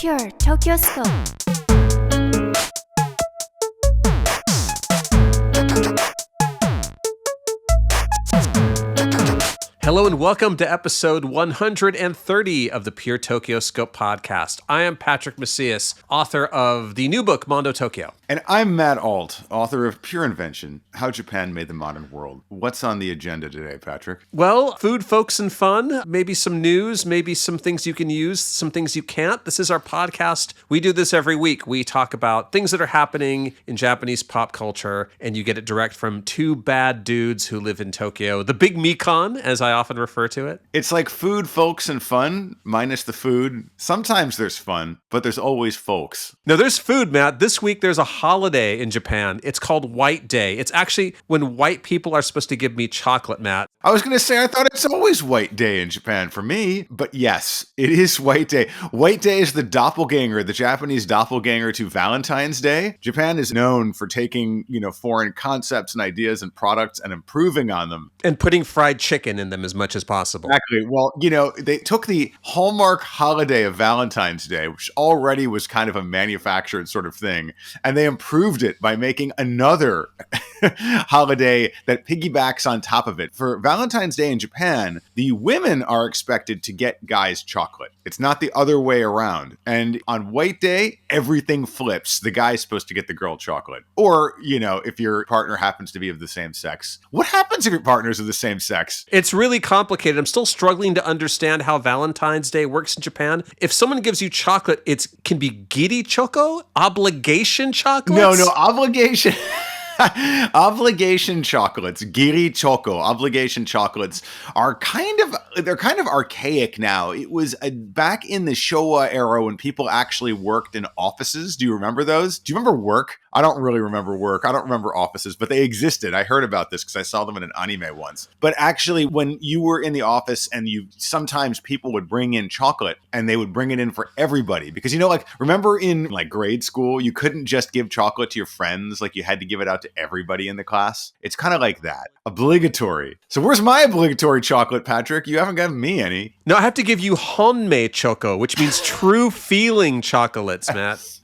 PURE TOKYOSCOPE Hello and welcome to episode 130 of the PURE TOKYOSCOPE Podcast. I am Patrick Macias, author of the new book, Mondo Tokyo. And I'm Matt Alt, author of Pure Invention, How Japan Made the Modern World. What's on the agenda today, Patrick? Well, food, folks, and fun. Maybe some news, maybe some things you can use, some things you can't. This is our podcast. We do this every week. We talk about things that are happening in Japanese pop culture, and you get it direct from two bad dudes who live in Tokyo. The Big Mekon, as I often refer to it. It's like food, folks, and fun, minus the food. Sometimes there's fun, but there's always folks. No, there's food, Matt. This week there's a holiday in Japan. It's called White Day. It's actually when white people are supposed to give me chocolate, Matt. I was going to say, I thought it's always White Day in Japan for me, but yes, it is White Day. White Day is the doppelganger, the Japanese doppelganger to Valentine's Day. Japan is known for taking, foreign concepts and ideas and products and improving on them. And putting fried chicken in them as much as possible. Exactly. Well, they took the hallmark holiday of Valentine's Day, which already was kind of a manufactured sort of thing, and they improved it by making another holiday that piggybacks on top of it. For Valentine's Day in Japan, the women are expected to get guys chocolate. It's not the other way around. And on White Day, everything flips. The guy's supposed to get the girl chocolate. Or, if your partner happens to be of the same sex. What happens if your partner's of the same sex? It's really complicated. I'm still struggling to understand how Valentine's Day works in Japan. If someone gives you chocolate, it can be giri choco, obligation chocolates? No, obligation. Obligation chocolates, giri choco, obligation chocolates are kind of archaic now. It was back in the Showa era when people actually worked in offices. Do you remember those? Do you remember work? I don't really remember work. I don't remember offices, but they existed. I heard about this because I saw them in an anime once. But actually, when you were in the office and sometimes people would bring in chocolate and they would bring it in for everybody. Because, remember in grade school, you couldn't just give chocolate to your friends. You had to give it out to everybody in the class. It's kind of like that. Obligatory. So where's my obligatory chocolate, Patrick? You haven't given me any. No, I have to give you honmei choco, which means true feeling chocolates, Matt.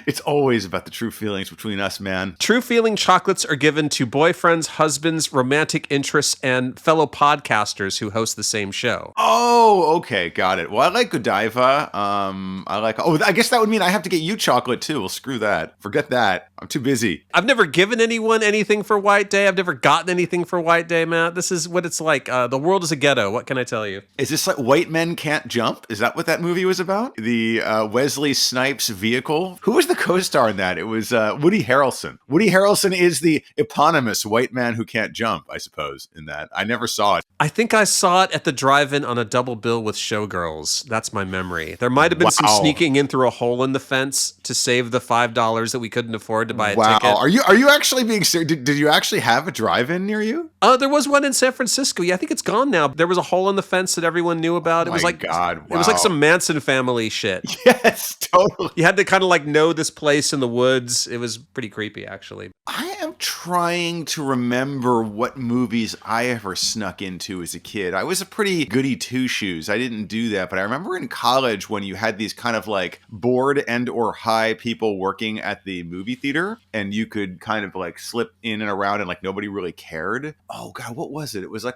It's always about the true feelings between us, man. True feeling chocolates are given to boyfriends, husbands, romantic interests, and fellow podcasters who host the same show. Oh, okay. Got it. Well, I like Godiva. I guess that would mean I have to get you chocolate too. Well, screw that. Forget that. I'm too busy. I've never given anyone anything for White Day. I've never gotten anything for White Day, Matt. This is what it's like. The world is a ghetto. What can I tell you? Is this like White Men Can't Jump? Is that what that movie was about? The Wesley Snipes vehicle? Who was the co-star in that? It was Woody Harrelson. Woody Harrelson is the eponymous white man who can't jump, I suppose, in that. I never saw it. I think I saw it at the drive-in on a double bill with Showgirls. That's my memory. There might have been some sneaking in through a hole in the fence to save the $5 that we couldn't afford to buy a ticket. Are you actually being serious? Did you actually have a drive-in near you? There was one in San Francisco. Yeah, I think it's gone now. There was a hole in the fence that everyone knew about. It was like God, wow. It was like some Manson family shit. Yes, totally. You had to kind of know this place in the woods. It was pretty creepy, actually. I am trying to remember what movies I ever snuck into as a kid. I was a pretty goody two-shoes. I didn't do that, but I remember in college when you had these kind of bored and or high people working at the movie theater, and you could kind of slip in and around and nobody really cared. Oh God, what was it? It was a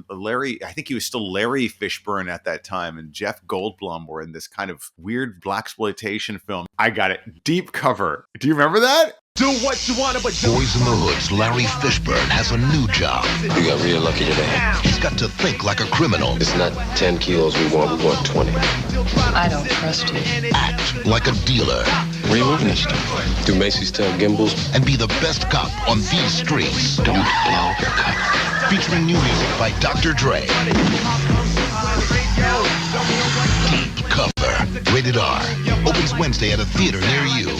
Larry, I think he was still Larry Fishburne at that time, and Jeff Goldblum were in this kind of weird blaxploitation film. I got it. Deep Cover. Do you remember that? Do what you want, but Boys in the Hood's Larry Fishburne has a new job. You got real lucky today. He's got to think like a criminal. It's not 10 kilos we want 20. I don't trust you. Act like a dealer. Where you moving this stuff? Do Macy's tell gimbals? And be the best cop on these streets. Don't blow your cover. Featuring new music by Dr. Dre. Deep Cover. Rated R. Opens Wednesday at a theater near you.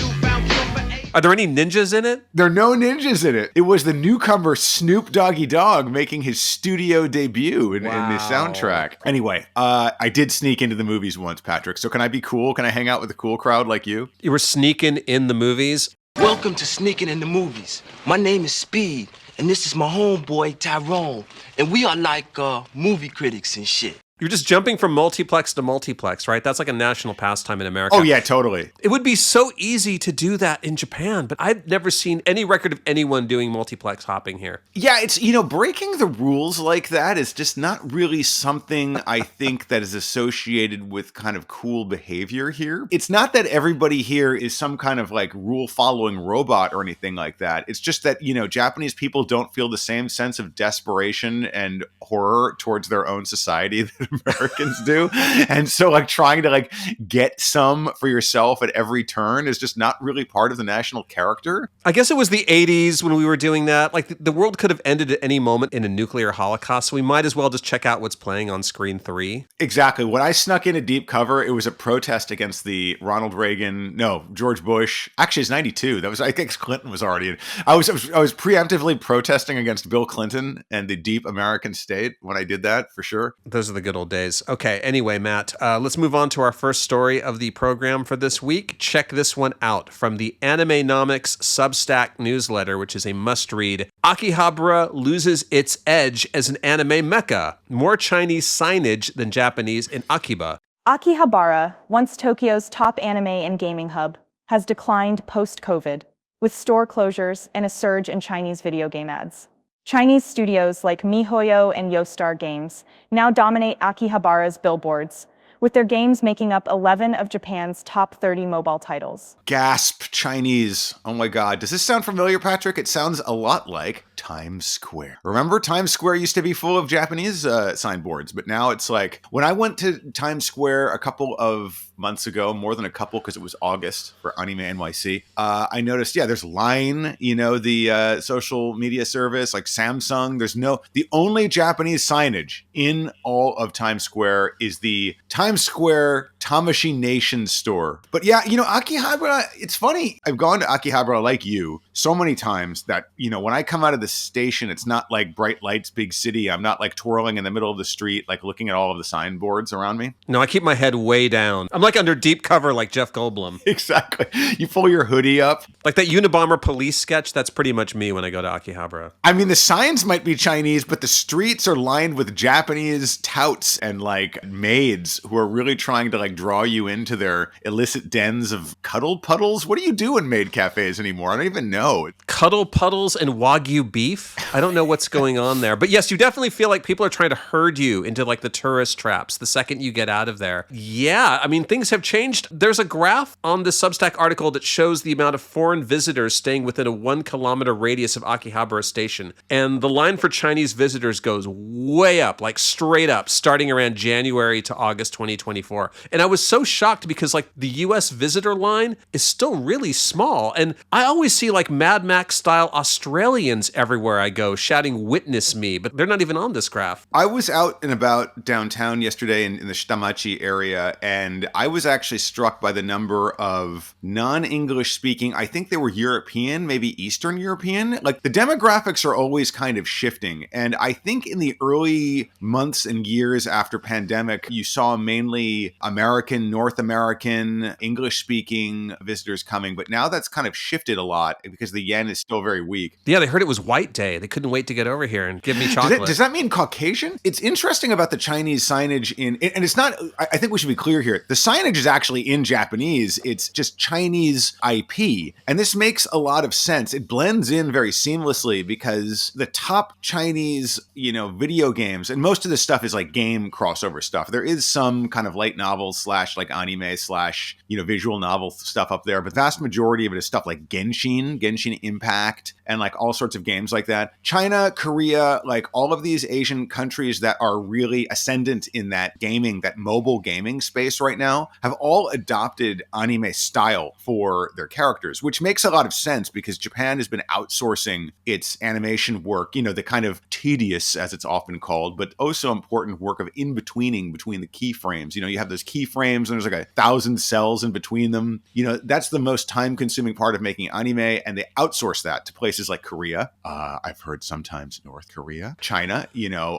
Are there any ninjas in it? There are no ninjas in it. It was the newcomer Snoop Doggy Dogg making his studio debut in the soundtrack. Anyway, I did sneak into the movies once, Patrick. So can I be cool? Can I hang out with a cool crowd like you? You were sneaking in the movies? Welcome to Sneaking in the Movies. My name is Speed, and this is my homeboy Tyrone. And we are like movie critics and shit. You're just jumping from multiplex to multiplex, right? That's like a national pastime in America. Oh, yeah, totally. It would be so easy to do that in Japan, but I've never seen any record of anyone doing multiplex hopping here. Yeah, it's, breaking the rules like that is just not really something I think that is associated with kind of cool behavior here. It's not that everybody here is some kind of like rule following robot or anything like that. It's just that, Japanese people don't feel the same sense of desperation and horror towards their own society that Americans do. And so like trying to like get some for yourself at every turn is just not really part of the national character. I guess it was the 80s when we were doing that. Like the world could have ended at any moment in a nuclear holocaust, so we might as well just check out what's playing on screen 3. Exactly. When I snuck into Deep Cover, it was a protest against the George Bush. Actually, it's 92. I think Clinton was already in. I was preemptively protesting against Bill Clinton and the deep American state when I did that, for sure. Those are the good old days. Okay, anyway, Matt, let's move on to our first story of the program for this week. Check this one out from the Animenomics Substack newsletter, which is a must-read. Akihabara loses its edge as an anime mecca. More Chinese signage than Japanese in Akiba. Akihabara, once Tokyo's top anime and gaming hub, has declined post-COVID, with store closures and a surge in Chinese video game ads. Chinese studios like MiHoYo and Yostar Games now dominate Akihabara's billboards, with their games making up 11 of Japan's top 30 mobile titles. Gasp, Chinese. Oh my God. Does this sound familiar, Patrick? It sounds a lot like Times Square. Remember, Times Square used to be full of Japanese signboards, but now it's like, when I went to Times Square a couple of months ago, more than a couple because it was August for Anime NYC, I noticed, there's Line, the social media service, like Samsung. The only Japanese signage in all of Times Square is the Times Square Tamashi Nation store. But Akihabara, it's funny. I've gone to Akihabara like you so many times that, when I come out of the station, it's not like bright lights, big city. I'm not like twirling in the middle of the street, like looking at all of the signboards around me. No, I keep my head way down. I'm like under deep cover like Jeff Goldblum. Exactly. You pull your hoodie up. Like that Unabomber police sketch, that's pretty much me when I go to Akihabara. I mean, the signs might be Chinese, but the streets are lined with Japanese touts and like maids who are really trying to like draw you into their illicit dens of cuddle puddles. What do you do in maid cafes anymore? I don't even know. Cuddle puddles and Wagyu beef? I don't know what's going on there. But yes, you definitely feel like people are trying to herd you into like the tourist traps the second you get out of there. Yeah, I mean, things have changed. There's a graph on the Substack article that shows the amount of foreign visitors staying within a 1 kilometer radius of Akihabara Station. And the line for Chinese visitors goes way up, like straight up, starting around January to August 2024. And I was so shocked because like the US visitor line is still really small. And I always see like Mad Max style Australians everywhere I go shouting, "Witness me," but they're not even on this graph. I was out and about downtown yesterday in the Shitamachi area, and I was actually struck by the number of non-English speaking, I think they were European, maybe Eastern European. Like the demographics are always kind of shifting. And I think in the early months and years after pandemic, you saw mainly American, North American, English speaking visitors coming. But now that's kind of shifted a lot because the yen is still very weak. Yeah, they heard it was White Day. They couldn't wait to get over here and give me chocolate. Does that mean Caucasian? It's interesting about the Chinese signage and it's not, I think we should be clear here. The signage is actually in Japanese. It's just Chinese IP. And this makes a lot of sense. It blends in very seamlessly because the top Chinese, video games, and most of this stuff is like game crossover stuff. There is some kind of light novel / like anime / visual novel stuff up there. But the vast majority of it is stuff like Genshin Impact, and like all sorts of games like that. China, Korea, like all of these Asian countries that are really ascendant in that mobile gaming space right now have all adopted anime style for their characters, which makes a lot of sense because Japan has been outsourcing its animation work, the kind of tedious, as it's often called, but also important work of in-betweening between the keyframes. You have those keyframes keyframes and there's like 1,000 cells in between them. That's the most time-consuming part of making anime, and they outsource that to places like Korea. I've heard sometimes North Korea, China,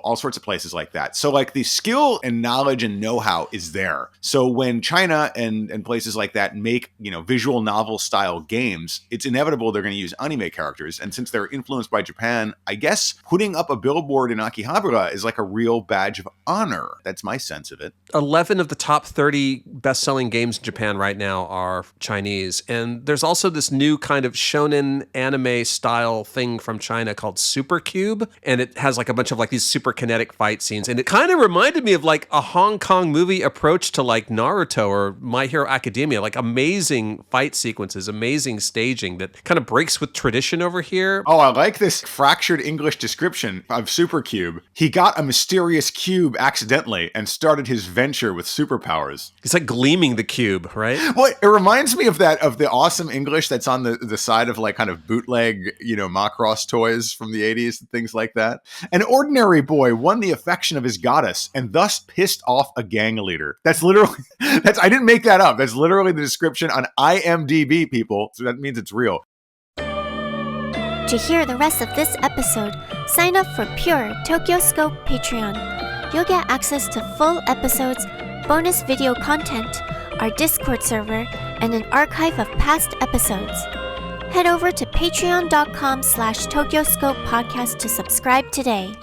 all sorts of places like that. So like the skill and knowledge and know-how is there. So when China and places like that make, visual novel style games, it's inevitable they're going to use anime characters. And since they're influenced by Japan, I guess putting up a billboard in Akihabara is like a real badge of honor. That's my sense of it. 11 of the top 30 best-selling games in Japan right now are Chinese. And there's also this new kind of shonen anime style thing from China called Super Cube. And it has like a bunch of like these super kinetic fight scenes. And it kind of reminded me of like a Hong Kong movie approach to like Naruto or My Hero Academia, like amazing fight sequences, amazing staging that kind of breaks with tradition over here. Oh, I like this fractured English description of Super Cube. He got a mysterious cube accidentally and started his venture with superpowers. It's like gleaming the cube, right? Well, it reminds me of the awesome English that's on the side of like kind of bootleg, Macross toys from the 80s and things like that. An ordinary boy won the affection of his goddess and thus pissed off a gang leader. I didn't make that up. That's literally the description on IMDb, people. So that means it's real. To hear the rest of this episode, sign up for Pure Tokyoscope Patreon. You'll get access to full episodes, bonus video content, our Discord server, and an archive of past episodes. Head over to patreon.com/Tokyoscope Podcast to subscribe today.